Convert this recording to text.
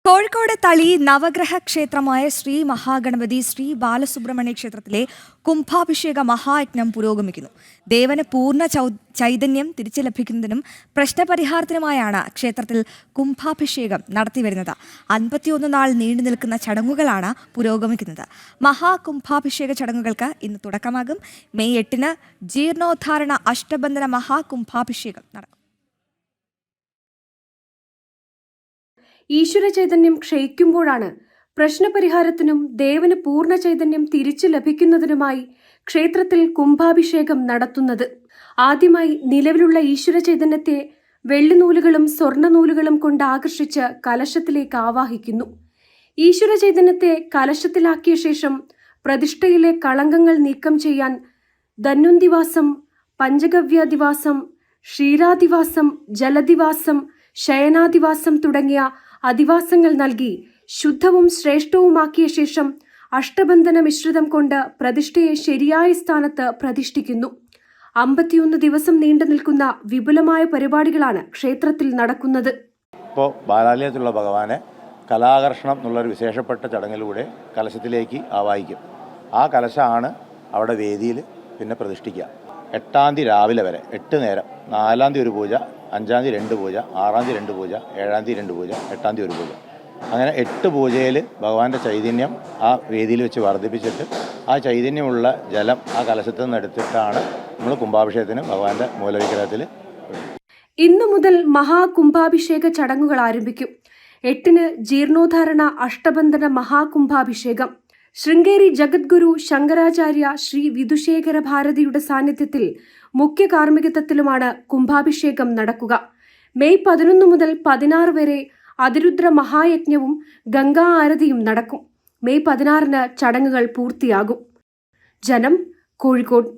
കോഴിക്കോട് തളി നവഗ്രഹ ക്ഷേത്രമായ ശ്രീ മഹാഗണപതി ശ്രീ ബാലസുബ്രഹ്മണ്യ ക്ഷേത്രത്തിലെ കുംഭാഭിഷേക മഹായജ്ഞം പുരോഗമിക്കുന്നു. ദേവന് പൂർണ്ണ ചൈതന്യം തിരിച്ചു ലഭിക്കുന്നതിനും പ്രശ്നപരിഹാരത്തിനുമായാണ് ക്ഷേത്രത്തിൽ കുംഭാഭിഷേകം നടത്തിവരുന്നത്. 51 നാൾ നീണ്ടു നിൽക്കുന്ന ചടങ്ങുകളാണ് പുരോഗമിക്കുന്നത്. മഹാകുംഭാഭിഷേക ചടങ്ങുകൾക്ക് ഇന്ന് തുടക്കമാകും. മെയ് 8-ന് ജീർണോദ്ധാരണ അഷ്ടബന്ധന മഹാകുംഭാഭിഷേകം നടക്കും. ഈശ്വര ചൈതന്യം ക്ഷയിക്കുമ്പോഴാണ് പ്രശ്നപരിഹാരത്തിനും ദേവന് പൂർണ്ണ ചൈതന്യം തിരിച്ചു ലഭിക്കുന്നതിനുമായി ക്ഷേത്രത്തിൽ കുംഭാഭിഷേകം നടത്തുന്നത്. ആദ്യമായി നിലവിലുള്ള ഈശ്വര ചൈതന്യത്തെ വെള്ളിനൂലുകളും സ്വർണ്ണനൂലുകളും കൊണ്ട് ആകർഷിച്ച് കലശത്തിലേക്ക് ആവാഹിക്കുന്നു. ഈശ്വര ചൈതന്യത്തെ കലശത്തിലാക്കിയ ശേഷം പ്രതിഷ്ഠയിലെ കളങ്കങ്ങൾ നീക്കം ചെയ്യാൻ ധന്വന്തിവാസം, പഞ്ചഗവ്യാദിവാസം, ക്ഷീരാദിവാസം, ജലദിവാസം, ശയനാദിവാസം തുടങ്ങിയ അധിവാസങ്ങൾ നൽകി ശുദ്ധവും ശ്രേഷ്ഠവുമാക്കിയ ശേഷം അഷ്ടബന്ധന മിശ്രിതം കൊണ്ട് പ്രതിഷ്ഠയെ ശരിയായ സ്ഥാനത്ത് പ്രതിഷ്ഠിക്കുന്നു. 51 ദിവസം നീണ്ടു നിൽക്കുന്ന വിപുലമായ പരിപാടികളാണ് ക്ഷേത്രത്തിൽ നടക്കുന്നത്. ഇപ്പോൾ ബാലാലയത്തിലുള്ള ഭഗവാനെ കലാകർഷണം എന്നുള്ളൊരു വിശേഷപ്പെട്ട ചടങ്ങിലൂടെ കലശത്തിലേക്ക് ആവാഹിക്കും. ആ കലശമാണ് അവിടെ വേദിയിൽ പിന്നെ പ്രതിഷ്ഠിക്കുക. 8-ാം തീയതി രാവിലെ വരെ 8 നേരം, 4-ാം തീയതി ഒരു പൂജ, 5-ാം തീയതി 2 പൂജ, 6-ാം തീയതി 2 പൂജ, 7-ാം തീയതി 2 പൂജ, 8-ാം തീയതി ഒരു പൂജ. അങ്ങനെ 8 പൂജയിൽ ഭഗവാന്റെ ചൈതന്യം ആ വേദിയിൽ വെച്ച് വർദ്ധിപ്പിച്ചിട്ട് ആ ചൈതന്യമുള്ള ജലം ആ കലശത്തിൽ നിന്ന് എടുത്തിട്ടാണ് നമ്മൾ കുംഭാഭിഷേകത്തിന് ഭഗവാന്റെ മൂലവിഗ്രഹത്തിൽ. ഇന്നു മുതൽ മഹാകുംഭാഭിഷേക ചടങ്ങുകൾ ആരംഭിക്കും. 8-ന് ജീർണോദ്ധാരണ അഷ്ടബന്ധന മഹാകുംഭാഭിഷേകം. ശൃംഗേരി ജഗദ്ഗുരു ശങ്കരാചാര്യ ശ്രീ വിധുശേഖര ഭാരതിയുടെ സാന്നിധ്യത്തിൽ മുഖ്യ കാർമ്മികത്വത്തിലുമാണ് കുംഭാഭിഷേകം നടക്കുക. മെയ് 11 മുതൽ 16 വരെ അതിരുദ്ര മഹായജ്ഞവും ഗംഗാ ആരതിയും നടക്കും. മെയ് 16-ന് ചടങ്ങുകൾ പൂർത്തിയാകും. ജനം, കോഴിക്കോട്.